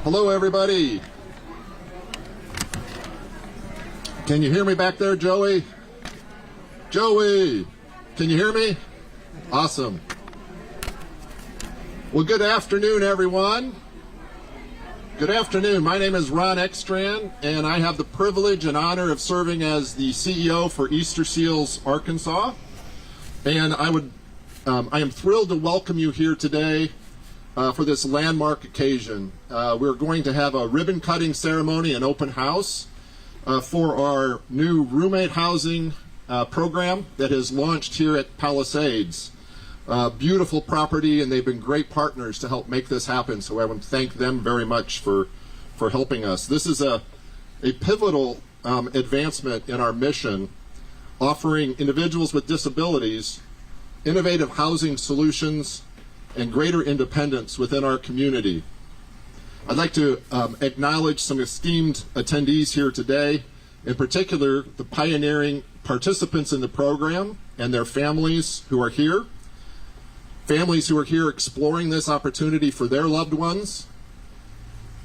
Hello, everybody. Can you hear me back there, Joey? Joey, can you hear me? Awesome. Well, good afternoon, everyone. Good afternoon. My name is Ron Ekstrand, and I have the privilege and honor of serving as the CEO for Easterseals Arkansas. And I am thrilled to welcome you here today for this landmark occasion. We're going to have a ribbon cutting ceremony and open house for our new roommate housing program that has launched here at Palisades. Beautiful property, and they've been great partners to help make this happen, so I want to thank them very much for helping us. This is a pivotal advancement in our mission, offering individuals with disabilities innovative housing solutions and greater independence within our community. I'd like to acknowledge some esteemed attendees here today, in particular the pioneering participants in the program and their families who are here. Families who are here exploring this opportunity for their loved ones,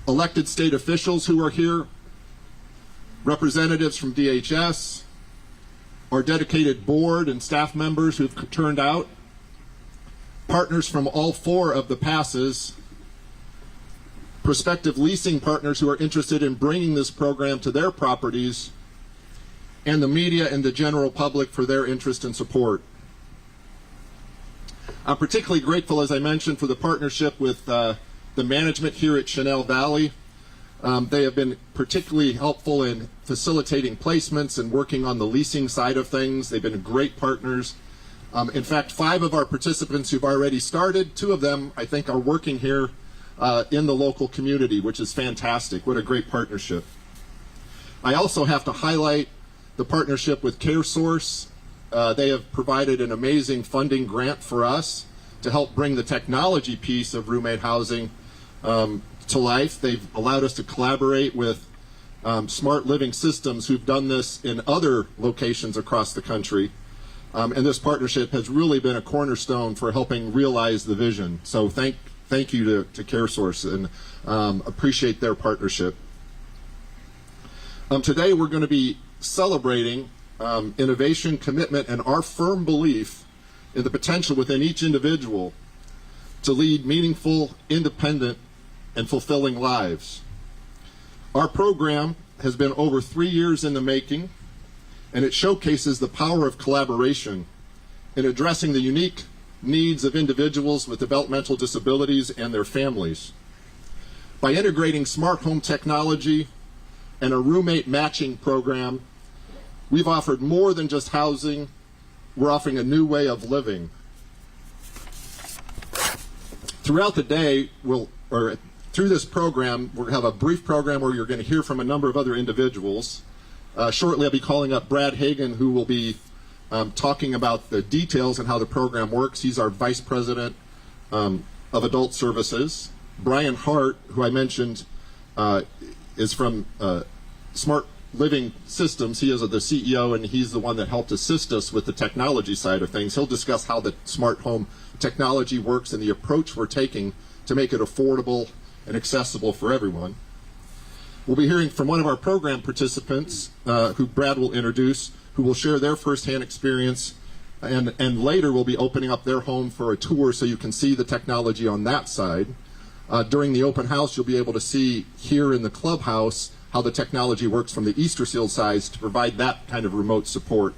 elected state officials who are here, representatives from DHS, our dedicated board and staff members who've turned out, partners from all 4 of the passes, prospective leasing partners who are interested in bringing this program to their properties, and the media and the general public for their interest and support. I'm particularly grateful, as I mentioned, for the partnership with the management here at Chenal Valley. They have been particularly helpful in facilitating placements and working on the leasing side of things. They've been great partners. In fact, 5 of our participants who've already started, 2 of them, I think, are working here in the local community, which is fantastic. What a great partnership. I also have to highlight the partnership with CareSource. They have provided an amazing funding grant for us to help bring the technology piece of roommate housing to life. They've allowed us to collaborate with Smart Living Systems, who've done this in other locations across the country. And this partnership has really been a cornerstone for helping realize the vision. So thank you to CareSource, and appreciate their partnership. Today we're going to be celebrating innovation, commitment, and our firm belief in the potential within each individual to lead meaningful, independent, and fulfilling lives. Our program has been over 3 years in the making, and it showcases the power of collaboration in addressing the unique needs of individuals with developmental disabilities and their families. By integrating smart home technology and a roommate matching program, we've offered more than just housing. We're offering a new way of living. Throughout the day, through this program, we'll have a brief program where you're going to hear from a number of other individuals. Shortly, I'll be calling up Brad Hagan, who will be talking about the details and how the program works. He's our Vice President of Adult Services. Brian Hart, who I mentioned, is from Smart Living Systems. He is the CEO, and he's the one that helped assist us with the technology side of things. He'll discuss how the smart home technology works and the approach we're taking to make it affordable and accessible for everyone. We'll be hearing from one of our program participants, who Brad will introduce, who will share their firsthand experience, and later we'll be opening up their home for a tour so you can see the technology on that side. During the open house, you'll be able to see here in the clubhouse how the technology works from the Easterseals side to provide that kind of remote support.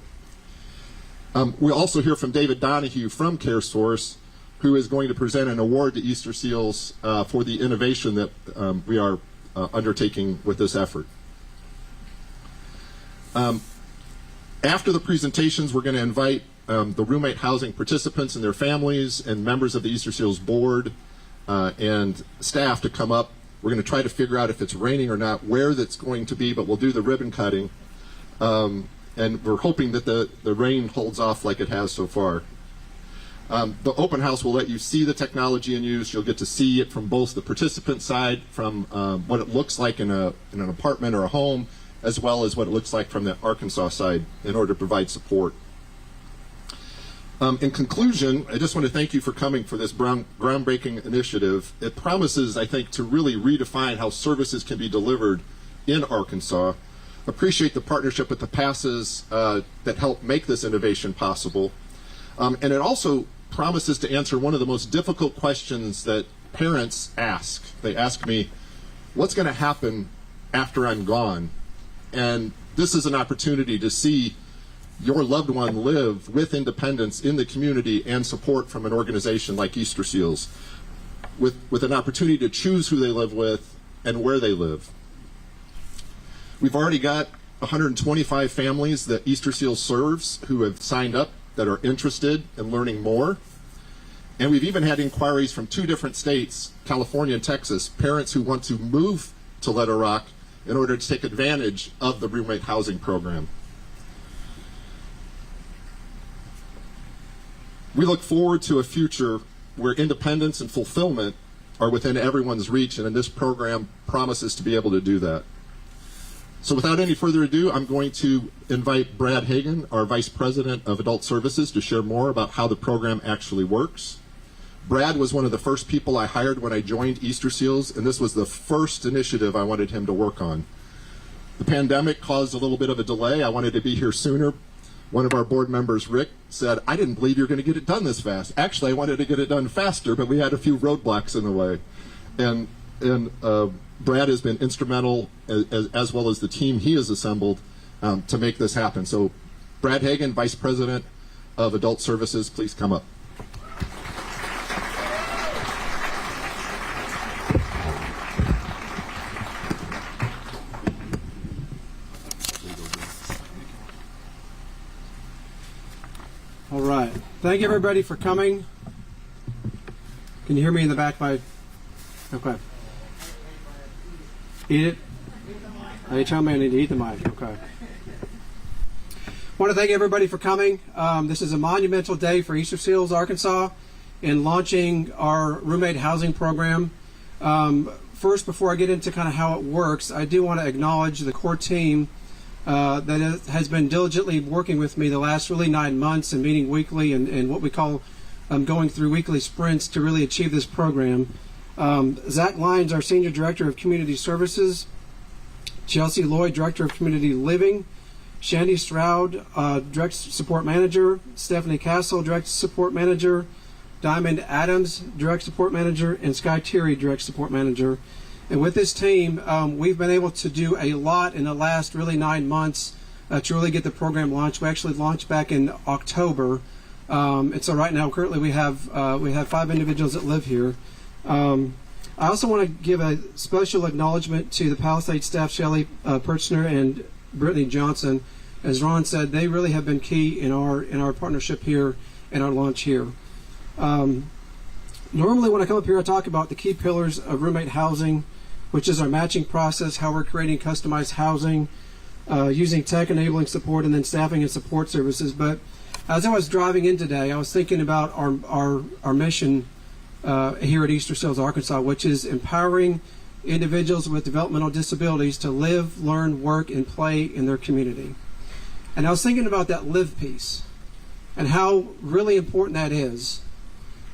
We'll also hear from David Donahue from CareSource, who is going to present an award to Easterseals for the innovation that we are undertaking with this effort. After the presentations, we're going to invite the roommate housing participants and their families and members of the Easterseals board and staff to come up. We're going to try to figure out if it's raining or not, where that's going to be, but we'll do the ribbon cutting. And we're hoping that the rain holds off like it has so far. The open house will let you see the technology in use. You'll get to see it from both the participant side, from what it looks like in an apartment or a home, as well as what it looks like from the Arkansas side in order to provide support. In conclusion, I just want to thank you for coming for this groundbreaking initiative. It promises, I think, to really redefine how services can be delivered in Arkansas. Appreciate the partnership with the PASSs that help make this innovation possible. And it also promises to answer one of the most difficult questions that parents ask. They ask me, what's going to happen after I'm gone? And this is an opportunity to see your loved one live with independence in the community and support from an organization like Easterseals, with an opportunity to choose who they live with and where they live. We've already got 125 families that Easterseals serves who have signed up that are interested in learning more. And we've even had inquiries from 2 different states, California and Texas, parents who want to move to Little Rock in order to take advantage of the roommate housing program. We look forward to a future where independence and fulfillment are within everyone's reach, and this program promises to be able to do that. So without any further ado, I'm going to invite Brad Hagan, our Vice President of Adult Services, to share more about how the program actually works. Brad was one of the first people I hired when I joined Easterseals, and this was the first initiative I wanted him to work on. The pandemic caused a little bit of a delay. I wanted to be here sooner. One of our board members, Rick, said, I didn't believe you were going to get it done this fast. Actually, I wanted to get it done faster, but we had a few roadblocks in the way. And Brad has been instrumental, as well as the team he has assembled, to make this happen. So Brad Hagan, Vice President of Adult Services, please come up. All right. Thank you, everybody, for coming. Can you hear me in the back? Okay. Eat it? Are you telling me I need to eat the mic? Okay. I want to thank everybody for coming. This is a monumental day for Easterseals Arkansas in launching our roommate housing program. First, before I get into kind of how it works, I do want to acknowledge the core team that has been diligently working with me the last really 9 months and meeting weekly and what we call going through weekly sprints to really achieve this program. Zach Lyons, our Senior Director of Community Services, Chelsea Lloyd, Director of Community Living, Shandy Stroud, Direct Support Manager, Stephanie Castle, Direct Support Manager, Diamond Adams, Direct Support Manager, and Sky Terry, Direct Support Manager. And with this team, we've been able to do a lot in the last really 9 months to really get the program launched. We actually launched back in October, and so right now, currently, we have 5 individuals that live here. I also want to give a special acknowledgement to the Palisade staff, Shelley Perchner and Brittany Johnson. As Ron said, they really have been key in our partnership here and our launch here. Normally, when I come up here, I talk about the key pillars of roommate housing, which is our matching process, how we're creating customized housing, using tech-enabling support, and then staffing and support services. But as I was driving in today, I was thinking about our mission here at Easterseals Arkansas, which is empowering individuals with developmental disabilities to live, learn, work, and play in their community. And I was thinking about that live piece and how really important that is.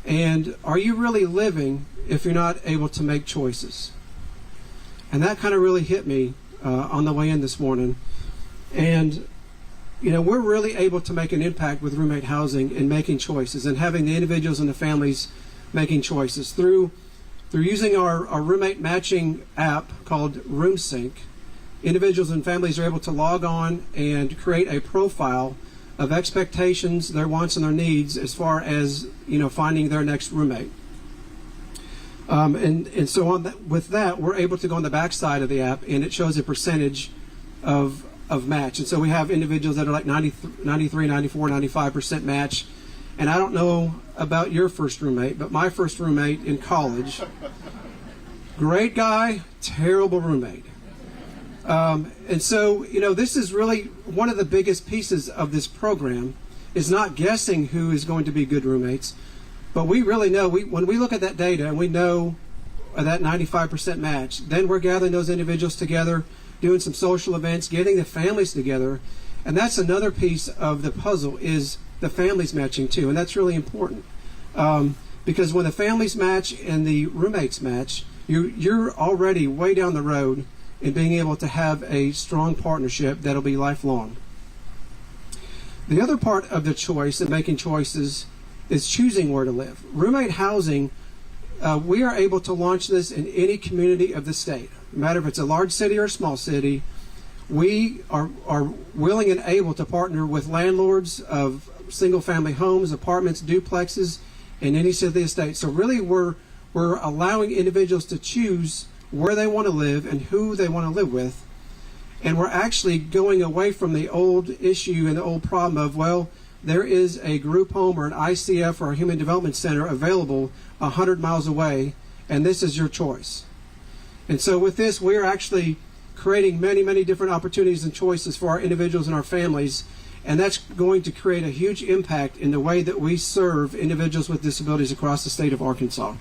And are you really living if you're not able to make choices? And that kind of really hit me on the way in this morning. And, you know, we're really able to make an impact with roommate housing and making choices and having the individuals and the families making choices through using our roommate matching app called RoomSync. Individuals and families are able to log on and create a profile of expectations, their wants and their needs as far as, you know, finding their next roommate. And so with that, we're able to go on the back side of the app, and it shows a percentage of match. And so we have individuals that are like 93, 94, 95% match. And I don't know about your first roommate, but my first roommate in college, great guy, terrible roommate. And so, you know, this is really one of the biggest pieces of this program is not guessing who is going to be good roommates, but we really know, when we look at that data and we know that 95% match, then we're gathering those individuals together, doing some social events, getting the families together, and that's another piece of the puzzle is the families matching too, and that's really important. Because when the families match and the roommates match, you're already way down the road in being able to have a strong partnership that'll be lifelong. The other part of the choice and making choices is choosing where to live. Roommate housing, we are able to launch this in any community of the state. No matter if it's a large city or a small city, we are willing and able to partner with landlords of single-family homes, apartments, duplexes, in any city of the state. So really we're allowing individuals to choose where they want to live and who they want to live with. And we're actually going away from the old issue and the old problem of, well, there is a group home or an ICF or a human development center available 100 miles away, and this is your choice. And so with this, we're actually creating many, many different opportunities and choices for our individuals and our families, and that's going to create a huge impact in the way that we serve individuals with disabilities across the state of Arkansas.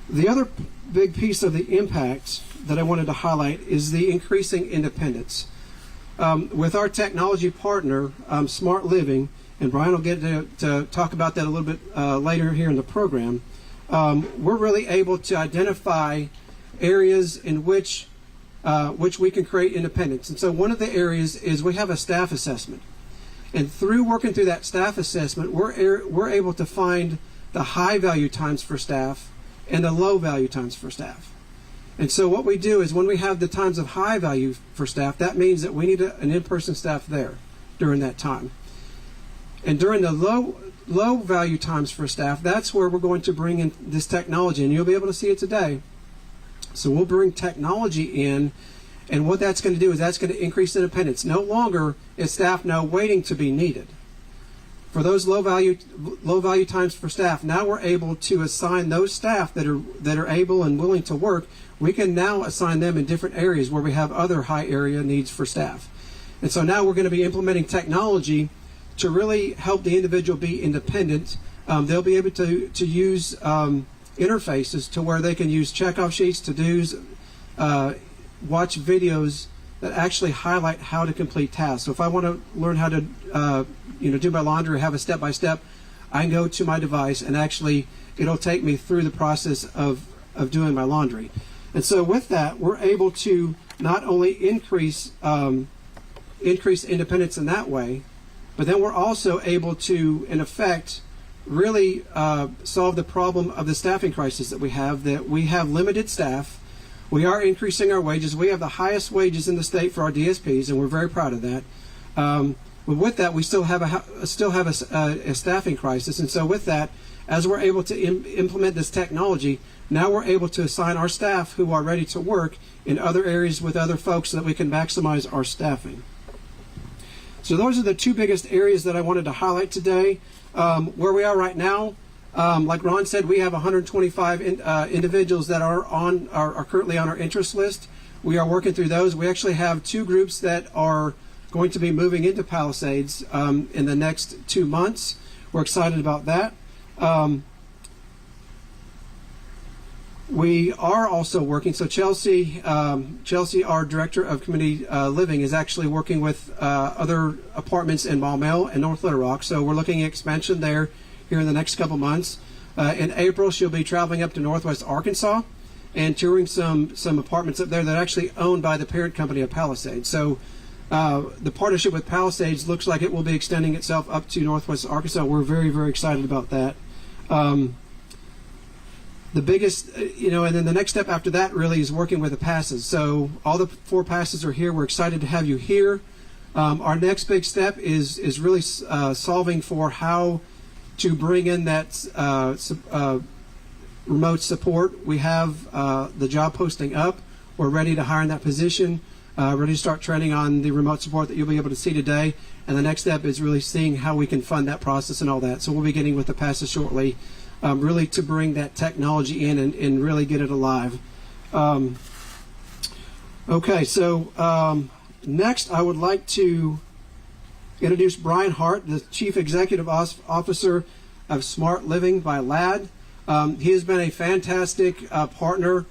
The other big piece of the impact that I wanted to highlight is the increasing independence. With our technology partner, Smart Living, and Brian will get to talk about that a little bit later here in the program, we're really able to identify areas in which we can create independence. And so one of the areas is we have a staff assessment. And through working through that staff assessment, we're able to find the high value times for staff and the low value times for staff. And so what we do is when we have the times of high value for staff, that means that we need an in-person staff there during that time. And during the low value times for staff, that's where we're going to bring in this technology, and you'll be able to see it today. So we'll bring technology in, and what that's going to do is that's going to increase independence. No longer is staff now waiting to be needed. For those low value times for staff, now we're able to assign those staff that are able and willing to work. We can now assign them in different areas where we have other high area needs for staff. And so now we're going to be implementing technology to really help the individual be independent. They'll be able to use interfaces to where they can use checkoff sheets, to-dos, watch videos that actually highlight how to complete tasks. So if I want to learn how to do my laundry or have a step-by-step, I can go to my device and actually it'll take me through the process of doing my laundry. And so with that, we're able to not only increase independence in that way, but then we're also able to, in effect, really solve the problem of the staffing crisis that we have limited staff. We are increasing our wages. We have the highest wages in the state for our DSPs, and we're very proud of that. But with that, we still have a staffing crisis. And so with that, as we're able to implement this technology, now we're able to assign our staff who are ready to work in other areas with other folks so that we can maximize our staffing. So those are the two biggest areas that I wanted to highlight today. Where we are right now, like Ron said, we have 125 individuals that are currently on our interest list. We are working through those. We actually have two groups that are going to be moving into Palisades in the next 2 months. We're excited about that. We are also working, so Chelsea, our Director of Community Living, is actually working with other apartments in Maumelle and North Little Rock, so we're looking at expansion there here in the next couple months. In April, she'll be traveling up to Northwest Arkansas and touring some apartments up there that are actually owned by the parent company of Palisades. So the partnership with Palisades looks like it will be extending itself up to Northwest Arkansas. We're very, very excited about that. The biggest, and then the next step after that really is working with the passes. So all the 4 passes are here. We're excited to have you here. Our next big step is really solving for how to bring in that remote support. We have the job posting up. We're ready to hire in that position, ready to start training on the remote support that you'll be able to see today. And the next step is really seeing how we can fund that process and all that. So we'll be getting with the passes shortly. Really to bring that technology in and really get it alive. Okay, so next I would like to introduce Brian Hart, the Chief Executive Officer of Smart Living by LAD. He has been a fantastic partner.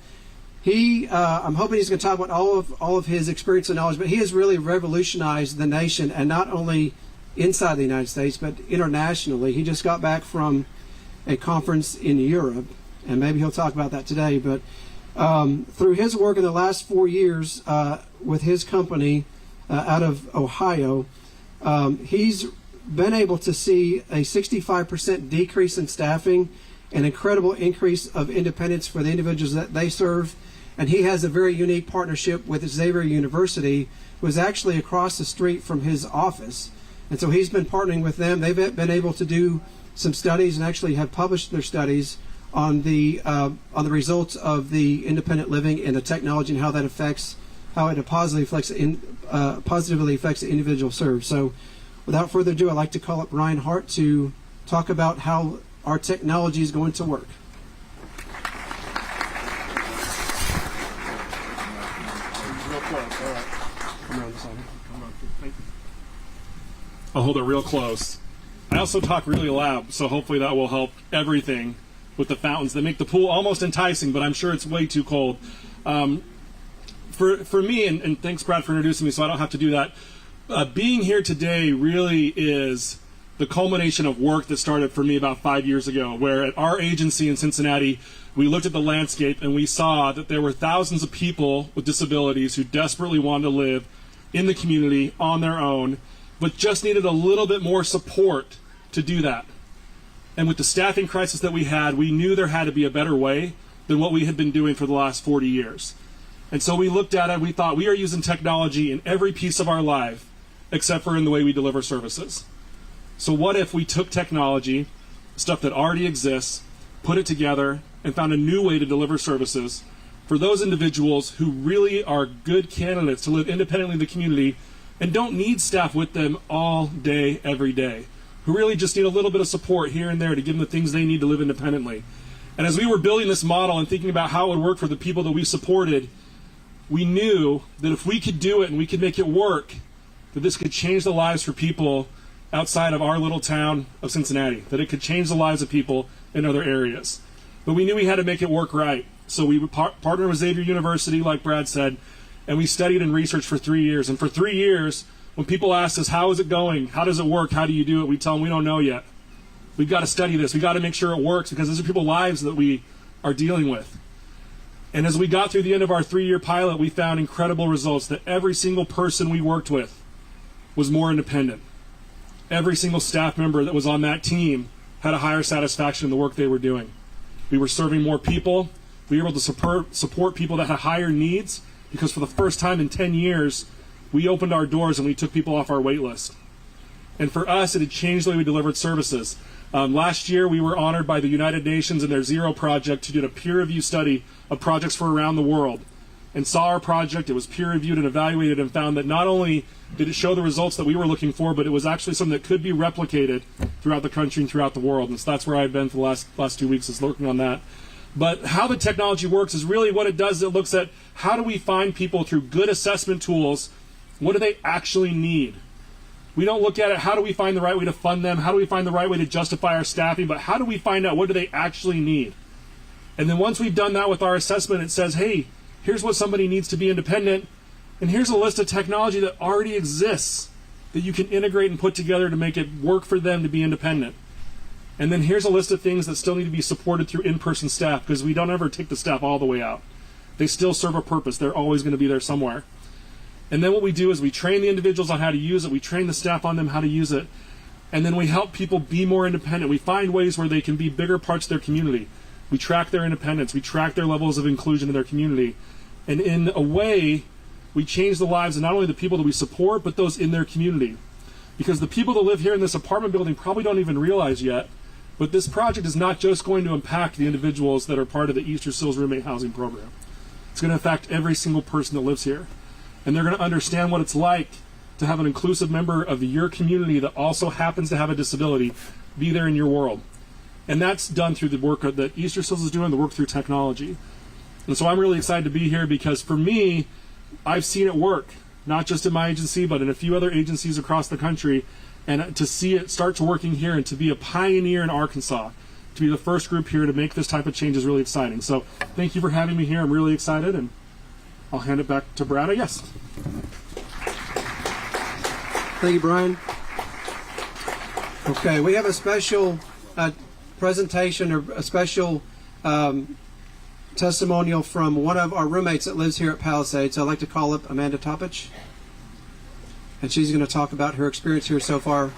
I'm hoping he's going to talk about all of his experience and knowledge, but he has really revolutionized the nation, and not only inside the United States, but internationally. He just got back from a conference in Europe, and maybe he'll talk about that today. But through his work in the last 4 years with his company out of Ohio, he's been able to see a 65% decrease in staffing, an incredible increase of independence for the individuals that they serve. And he has a very unique partnership with Xavier University, who is actually across the street from his office. And so he's been partnering with them. They've been able to do some studies and actually have published their studies on the results of the independent living and the technology and how that affects, how it positively affects the individual served. So without further ado, I'd like to call up Ryan Hart to talk about how our technology is going to work. I'll hold it real close. I also talk really loud, so hopefully that will help everything with the fountains that make the pool almost enticing, but I'm sure it's way too cold. For me, and thanks, Brad, for introducing me so I don't have to do that, being here today really is the culmination of work that started for me about 5 years ago, where at our agency in Cincinnati, we looked at the landscape and we saw that there were thousands of people with disabilities who desperately wanted to live in the community on their own, but just needed a little bit more support to do that. And with the staffing crisis that we had, we knew there had to be a better way than what we had been doing for the last 40 years. And so we looked at it, we thought we are using technology in every piece of our life, except for in the way we deliver services. So what if we took technology, stuff that already exists, put it together, and found a new way to deliver services for those individuals who really are good candidates to live independently in the community and don't need staff with them all day, every day, who really just need a little bit of support here and there to give them the things they need to live independently. And as we were building this model and thinking about how it would work for the people that we supported, we knew that if we could do it and we could make it work, that this could change the lives for people outside of our little town of Cincinnati, that it could change the lives of people in other areas. But we knew we had to make it work right. So we would partner with Xavier University, like Brad said, and we studied and researched for 3 years. And for 3 years, when people ask us, how is it going? How does it work? How do you do it? We tell them we don't know yet. We've got to study this. We've got to make sure it works because these are people's lives that we are dealing with. And as we got through the end of our 3-year pilot, we found incredible results that every single person we worked with was more independent. Every single staff member that was on that team had a higher satisfaction in the work they were doing. We were serving more people. We were able to support people that had higher needs because for the first time in 10 years, we opened our doors and we took people off our wait list. And for us, it had changed the way we delivered services. Last year, we were honored by the United Nations and their Zero Project to do a peer review study of projects for around the world. And saw our project, it was peer reviewed and evaluated, and found that not only did it show the results that we were looking for, but it was actually something that could be replicated throughout the country and throughout the world. And so that's where I've been for the last 2 weeks, is looking on that. But how the technology works is really what it does. It looks at how do we find people through good assessment tools, what do they actually need? We don't look at it, how do we find the right way to fund them? How do we find the right way to justify our staffing? But how do we find out what do they actually need? And then once we've done that with our assessment, it says, hey, here's what somebody needs to be independent, and here's a list of technology that already exists that you can integrate and put together to make it work for them to be independent. And then here's a list of things that still need to be supported through in-person staff, because we don't ever take the staff all the way out. They still serve a purpose. They're always going to be there somewhere. And then what we do is we train the individuals on how to use it. We train the staff on them how to use it. And then we help people be more independent. We find ways where they can be bigger parts of their community. We track their independence. We track their levels of inclusion in their community. And in a way, we change the lives of not only the people that we support, but those in their community. Because the people that live here in this apartment building probably don't even realize yet, but this project is not just going to impact the individuals that are part of the Easterseals roommate housing program. It's going to affect every single person that lives here. And they're going to understand what it's like to have an inclusive member of your community that also happens to have a disability be there in your world. And that's done through the work that Easterseals is doing, the work through technology. And so I'm really excited to be here because for me, I've seen it work, not just in my agency, but in a few other agencies across the country. And to see it start to working here and to be a pioneer in Arkansas, to be the first group here to make this type of change is really exciting. So thank you for having me here. I'm really excited, and I'll hand it back to Brad, I guess. Thank you, Brian. Okay, we have a special presentation or a special testimonial from one of our roommates that lives here at Palisades. I'd like to call up Amanda Toppich. And she's going to talk about her experience here so far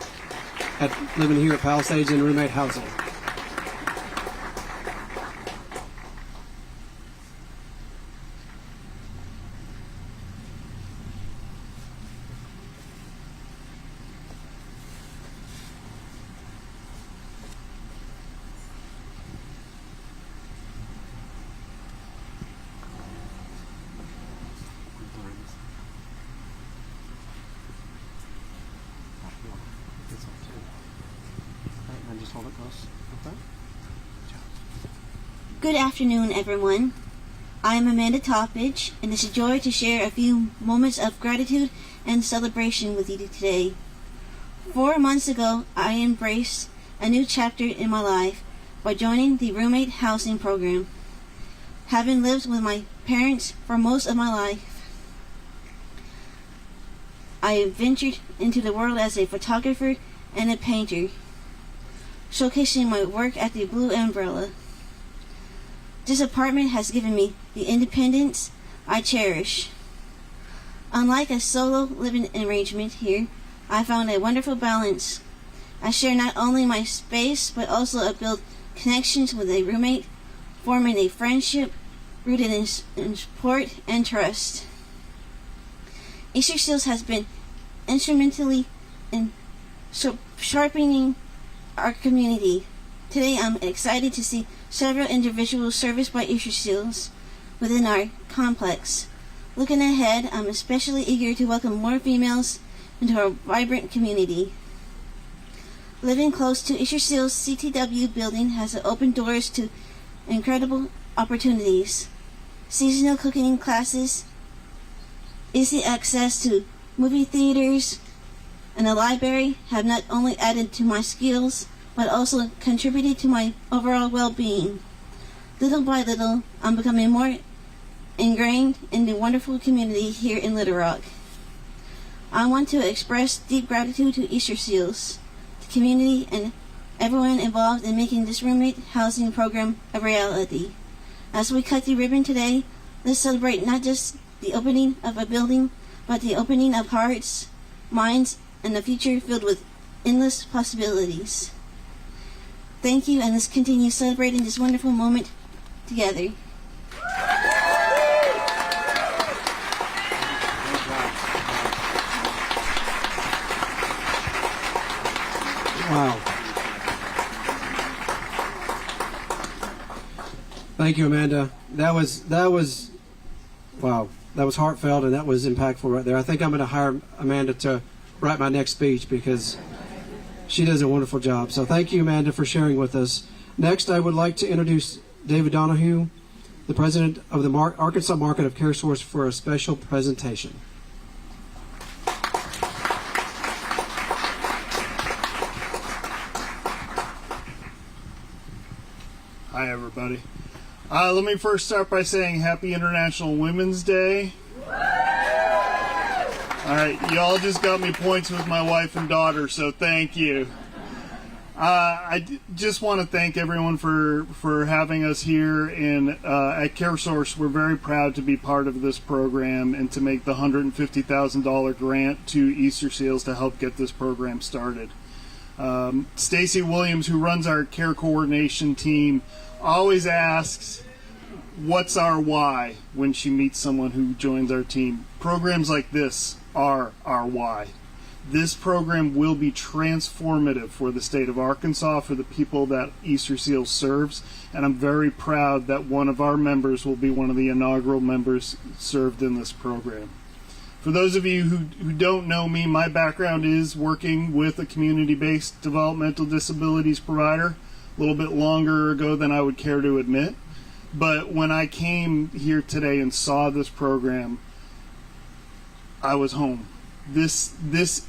at living here at Palisades in roommate housing. Good afternoon, everyone. I am Amanda Toppich, and it's a joy to share a few moments of gratitude and celebration with you today. 4 months ago, I embraced a new chapter in my life by joining the roommate housing program. Having lived with my parents for most of my life, I ventured into the world as a photographer and a painter, showcasing my work at the Blue Umbrella. This apartment has given me the independence I cherish. Unlike a solo living arrangement here, I found a wonderful balance. I share not only my space, but also build connections with a roommate, forming a friendship rooted in support and trust. Easterseals has been instrumentally in sharpening our community. Today I'm excited to see several individuals serviced by Easterseals within our complex. Looking ahead, I'm especially eager to welcome more females into our vibrant community. Living close to Easterseals CTW building has opened doors to incredible opportunities. Seasonal cooking classes, easy access to movie theaters, and a library have not only added to my skills, but also contributed to my overall well-being. Little by little, I'm becoming more ingrained in the wonderful community here in Little Rock. I want to express deep gratitude to Easterseals, the community, and everyone involved in making this roommate housing program a reality. As we cut the ribbon today, let's celebrate not just the opening of a building, but the opening of hearts, minds, and a future filled with endless possibilities. Thank you, and let's continue celebrating this wonderful moment together. Wow. Thank you, Amanda. That was wow. That was heartfelt and that was impactful right there. I think I'm going to hire Amanda to write my next speech because she does a wonderful job. So thank you, Amanda, for sharing with us. Next, I would like to introduce David Donahue, the president of the Arkansas Market of CareSource, for a special presentation. Hi, everybody. Let me first start by saying Happy International Women's Day. All right, y'all just got me points with my wife and daughter, so thank you. I just want to thank everyone for having us here. And at CareSource, we're very proud to be part of this program and to make the $150,000 grant to Easterseals to help get this program started. Stacy Williams, who runs our care coordination team, always asks, what's our why when she meets someone who joins our team? Programs like this are our why. This program will be transformative for the state of Arkansas, for the people that Easterseals serves, and I'm very proud that one of our members will be one of the inaugural members served in this program. For those of you who don't know me, my background is working with a community-based developmental disabilities provider a little bit longer ago than I would care to admit. But when I came here today and saw this program, I was home. This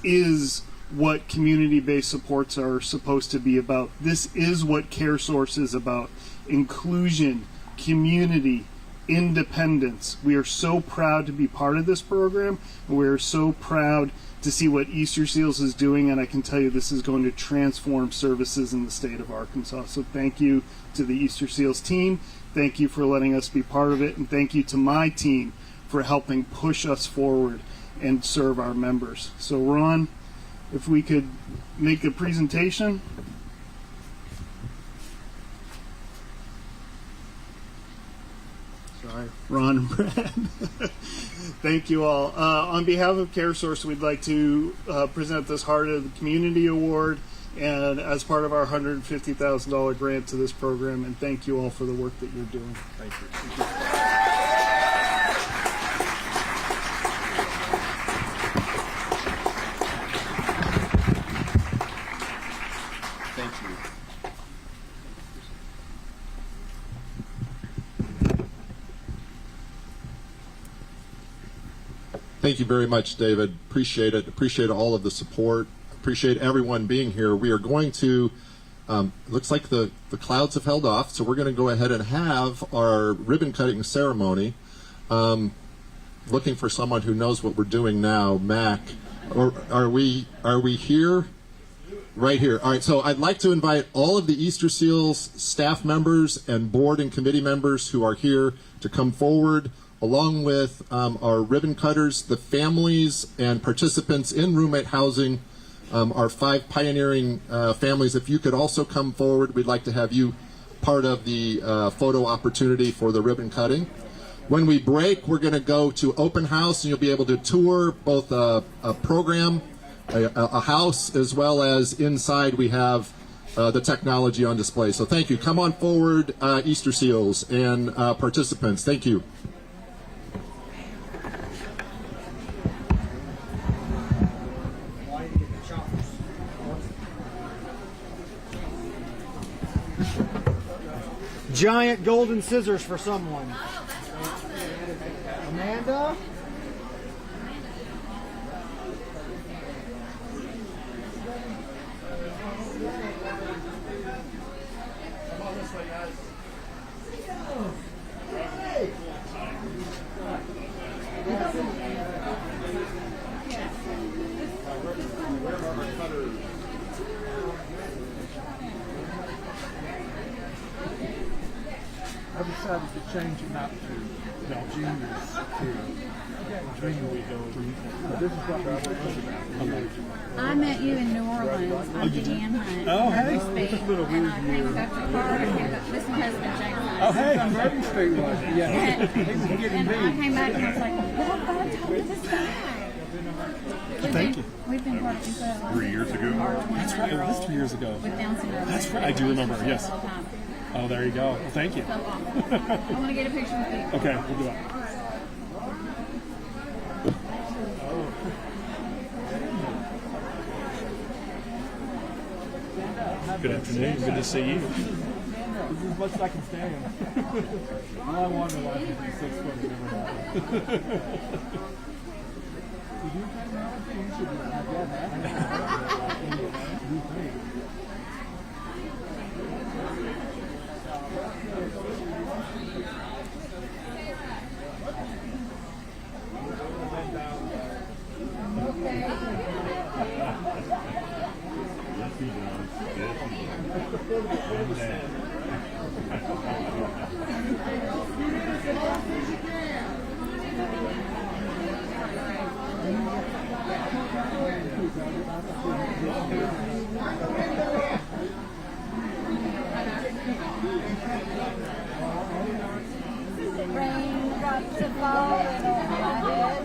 is what community-based supports are supposed to be about. This is what CareSource is about. Inclusion, community, independence. We are so proud to be part of this program. We are so proud to see what Easterseals is doing, and I can tell you this is going to transform services in the state of Arkansas. So thank you to the Easterseals team. Thank you for letting us be part of it, and thank you to my team for helping push us forward and serve our members. So Ron, if we could make a presentation. Sorry, Ron and Brad. Thank you all. On behalf of CareSource, we'd like to present this Heart of the Community Award, and as part of our $150,000 grant to this program, and thank you all for the work that you're doing. Thank you. Thank you. Thank you. Thank you very much, David. Appreciate it. Appreciate all of the support. Appreciate everyone being here. We are going to, looks like the clouds have held off, so we're going to go ahead and have our ribbon cutting ceremony. Looking for someone who knows what we're doing now. Mac, or are we here? Right here. All right, so I'd like to invite all of the Easterseals staff members and board and committee members who are here to come forward, along with our ribbon cutters, the families and participants in roommate housing, our 5 pioneering families. If you could also come forward, we'd like to have you part of the photo opportunity for the ribbon cutting. When we break, we're going to go to open house, and you'll be able to tour both a program, a house, as well as inside we have the technology on display. So thank you. Come on forward, Easterseals and participants. Thank you. Giant golden scissors for someone. Amanda? I decided to change it not to juniors to junior week. This is what I was about. I met you in New Orleans. I'm Deanne Hunt. Oh, hey. And I came back to Florida. This is my husband, James Hunt. Oh, hey, I'm Ready Street was. Yeah, he was getting And I me. came back and I was like, well, I've got to talk to this guy. Thank you. We've been part of 3 years ago. That's right. It was 3 years ago. With Down syndrome. That's right. I do remember. Yes. All the time. Oh, there you go. Well, thank you. So I want to get a picture with you. Okay, we'll do it. Good afternoon. Good to see you. This is as much as I can stand. All I wanted in life was 6 foot. It never happened. Did you come out? You should have that. You think? Raindrops are falling on my head.